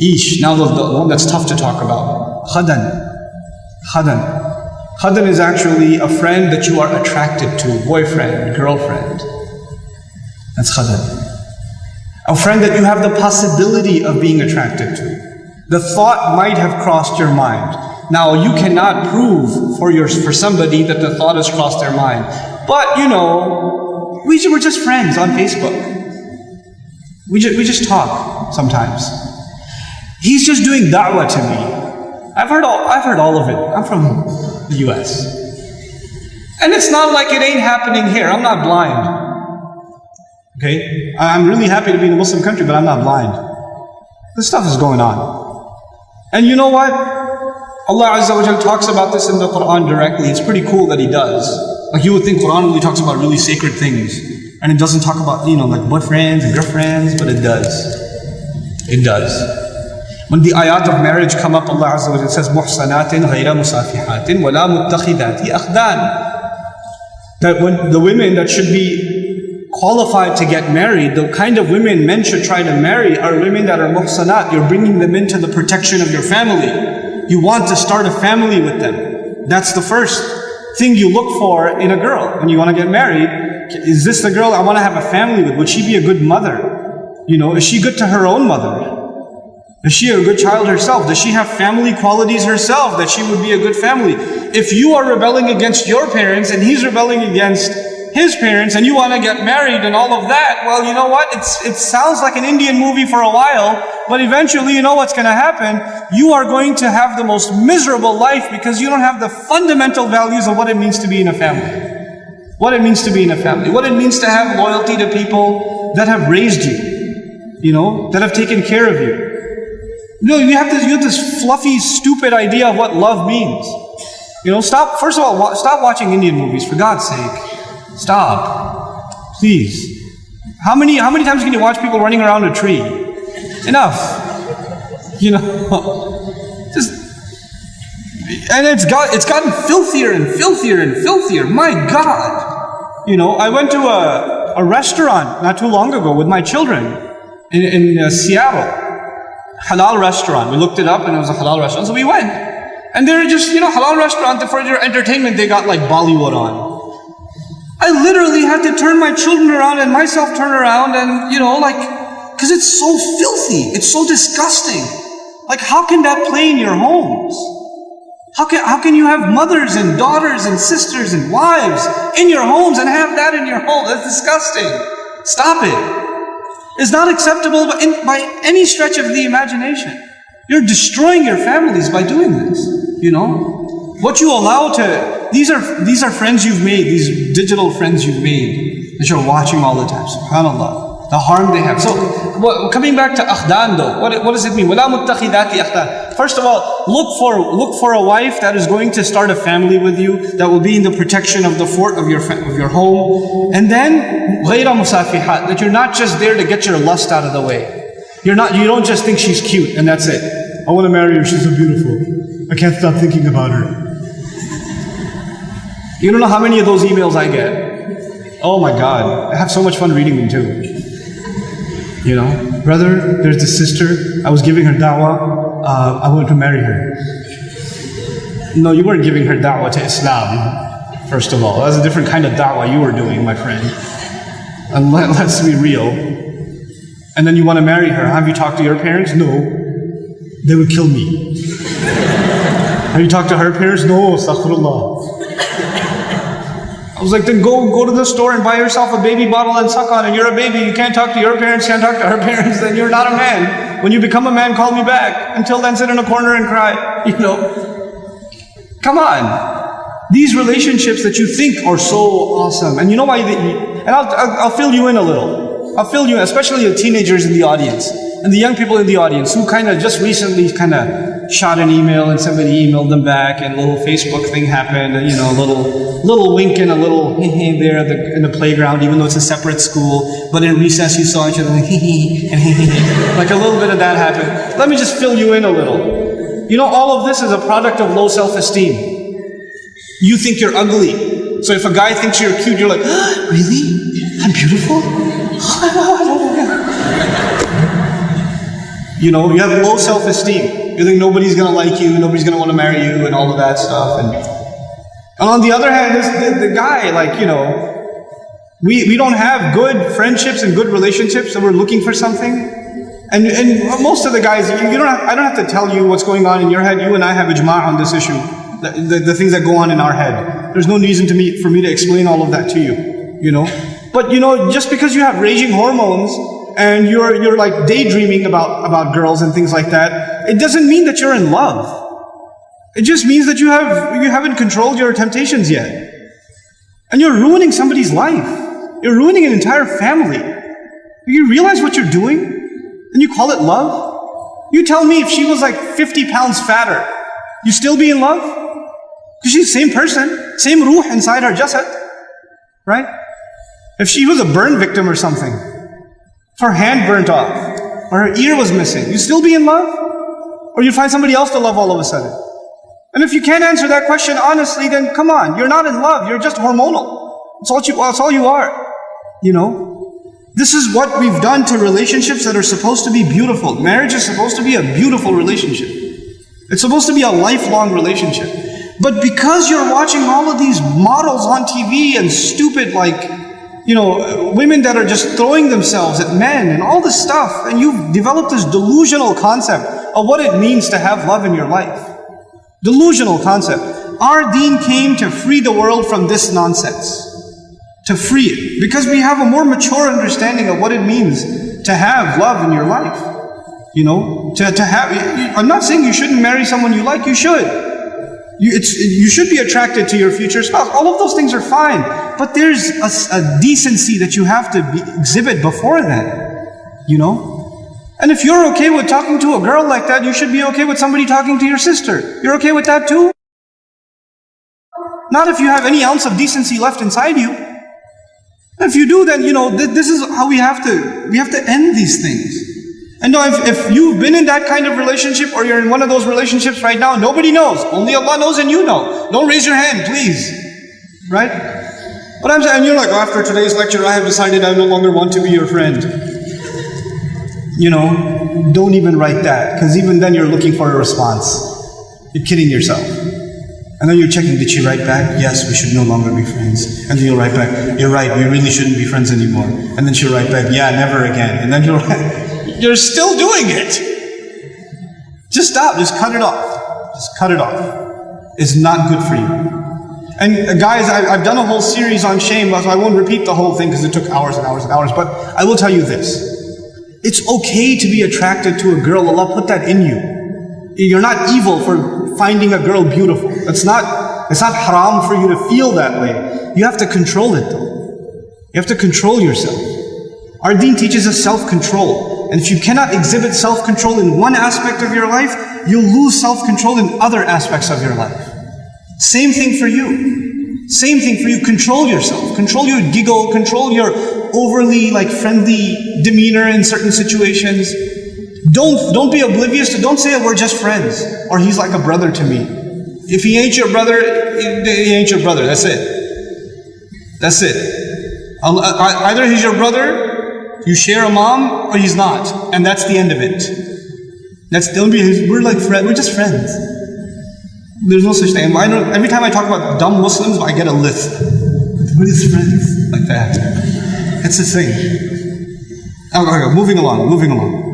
Yeesh, now the one that's tough to talk about. Khadan. Khadan. Khadan is actually a friend that you are attracted to, boyfriend, girlfriend. That's khadan. A friend that you have the possibility of being attracted to. The thought might have crossed your mind. Now you cannot prove for somebody that the thought has crossed their mind. But you know, we're just friends on Facebook. We just talk sometimes. He's just doing da'wah to me. I've heard all of it. I'm from the US. And it's not like it ain't happening here. I'm not blind. Okay? I'm really happy to be in a Muslim country, but I'm not blind. This stuff is going on. And you know what? Allah Azza wa Jal talks about this in the Quran directly. It's pretty cool that He does. Like you would think Quran only talks about really sacred things. And it doesn't talk about, like boyfriends and girlfriends, but it does. It does. When the ayat of marriage come up, Allah Azza wa Jal says, مُحْصَنَاتٍ غَيْرَ مُصَافِحَاتٍ وَلَا مُتَّخِذَاتِ أَخْدَانٍ. That when the women that should be qualified to get married, the kind of women men should try to marry are women that are muhsanat. You're bringing them into the protection of your family. You want to start a family with them. That's the first thing you look for in a girl when you want to get married. Is this the girl I want to have a family with? Would she be a good mother? Is she good to her own mother? Is she a good child herself? Does she have family qualities herself that she would be a good family? If you are rebelling against your parents and he's rebelling against his parents and you want to get married and all of that, well, you know what? It sounds like an Indian movie for a while, but eventually you know what's going to happen. You are going to have the most miserable life because you don't have the fundamental values of what it means to be in a family. What it means to be in a family. What it means to have loyalty to people that have raised you, that have taken care of you. You have this fluffy, stupid idea of what love means. First of all, stop watching Indian movies, for God's sake. Stop. Please. How many times can you watch people running around a tree? Enough. And it's gotten filthier and filthier and filthier. My God. I went to a restaurant not too long ago with my children in Seattle. Halal restaurant. We looked it up and it was a halal restaurant. So we went. And they're just, halal restaurant, for their entertainment, they got like Bollywood on. I literally had to turn my children around and myself turn around and, because it's so filthy. It's so disgusting. Like, how can that play in your homes? How can you have mothers and daughters and sisters and wives in your homes and have that in your home? That's disgusting. Stop it. It's not acceptable by any stretch of the imagination. You're destroying your families by doing this, What you allow to, these are friends you've made, these digital friends you've made that you're watching all the time. SubhanAllah. The harm they have. So, coming back to akhdan though, what does it mean? وَلَا مُتَّخِذَاتِ أَخْدَانٍ. First of all, look for a wife that is going to start a family with you, that will be in the protection of the fort of your home. And then, غَيْرَ مُصَافِحَاتٍ. That you're not just there to get your lust out of the way. You don't just think she's cute and that's it. I want to marry her, she's so beautiful. I can't stop thinking about her. You don't know how many of those emails I get. Oh my God, I have so much fun reading them too. Brother, there's this sister, I was giving her da'wah, I want to marry her. No, you weren't giving her da'wah to Islam, first of all. That's a different kind of da'wah you were doing, my friend. And let's be real. And then you want to marry her. Have you talked to your parents? No. They would kill me. Have you talked to her parents? No, astaghfirullah. I was like, then go to the store and buy yourself a baby bottle and suck on it. You're a baby, you can't talk to your parents, can't talk to her parents, then you're not a man. When you become a man, call me back. Until then, sit in a corner and cry. Come on. These relationships that you think are so awesome, and you know why and I'll fill you in a little. I'll fill you in, especially the teenagers in the audience, and the young people in the audience who kind of just recently shot an email and somebody emailed them back and a little Facebook thing happened, and a little wink and a little hee there in the playground, even though it's a separate school, but in recess you saw each other like hee and hee. Like a little bit of that happened. Let me just fill you in a little. All of this is a product of low self-esteem. You think you're ugly. So if a guy thinks you're cute, you're like, really? I'm beautiful? You know, you have low self-esteem. You think nobody's going to like you, nobody's going to want to marry you, and all of that stuff. And on the other hand, the guy, like, you know, we don't have good friendships and good relationships, so we're looking for something. And most of the guys, I don't have to tell you what's going on in your head. You and I have ijma' on this issue. The things that go on in our head. There's no reason for me to explain all of that to you, you know. But, you know, just because you have raging hormones and you're like daydreaming about girls and things like that, it doesn't mean that you're in love. It just means that you haven't controlled your temptations yet. And you're ruining somebody's life. You're ruining an entire family. Do you realize what you're doing? And you call it love? You tell me if she was like 50 pounds fatter, you still be in love? Because she's the same person, same ruh inside her jasad, right? If she was a burn victim or something, if her hand burnt off, or her ear was missing, you still be in love? Or you find somebody else to love all of a sudden? And if you can't answer that question honestly, then come on, you're not in love, you're just hormonal. That's all you are, you know? This is what we've done to relationships that are supposed to be beautiful. Marriage is supposed to be a beautiful relationship. It's supposed to be a lifelong relationship. But because you're watching all of these models on TV and stupid, like, you know, women that are just throwing themselves at men and all this stuff, and you've developed this delusional concept of what it means to have love in your life. Delusional concept. Our deen came to free the world from this nonsense. To free it. Because we have a more mature understanding of what it means to have love in your life. You know, to have, I'm not saying you shouldn't marry someone you like, you should. You should be attracted to your future spouse. All of those things are fine. But there's a decency that you have to exhibit before then. You know? And if you're okay with talking to a girl like that, you should be okay with somebody talking to your sister. You're okay with that too? Not if you have any ounce of decency left inside you. If you do, then, you know, this is how we have to end these things. And no, if you've been in that kind of relationship, or you're in one of those relationships right now, nobody knows. Only Allah knows and you know. Don't raise your hand, please. Right? But I'm saying, you're like, oh, after today's lecture, I have decided I no longer want to be your friend. You know, don't even write that, because even then you're looking for a response. You're kidding yourself. And then you're checking, did she write back? Yes, we should no longer be friends. And then you'll write back, you're right, we really shouldn't be friends anymore. And then she'll write back, yeah, never again. And then you're still doing it. Just stop, just cut it off. Just cut it off. It's not good for you. And guys, I've done a whole series on shame, so I won't repeat the whole thing because it took hours and hours and hours, but I will tell you this. It's okay to be attracted to a girl. Allah put that in you. You're not evil for finding a girl beautiful. It's not haram for you to feel that way. You have to control it though. You have to control yourself. Our deen teaches us self-control. And if you cannot exhibit self-control in one aspect of your life, you'll lose self-control in other aspects of your life. Same thing for you. Same thing for you. Control yourself. Control your giggle. Control your overly friendly demeanor in certain situations. Don't be oblivious to, don't say we're just friends, or he's like a brother to me. If he ain't your brother, he ain't your brother. That's it. That's it. Either he's your brother, you share a mom, or he's not. And that's the end of it. We're like friends, we're just friends. There's no such thing. Every time I talk about dumb Muslims, I get a list. We're just friends. Like that. It's the thing. Okay, moving along.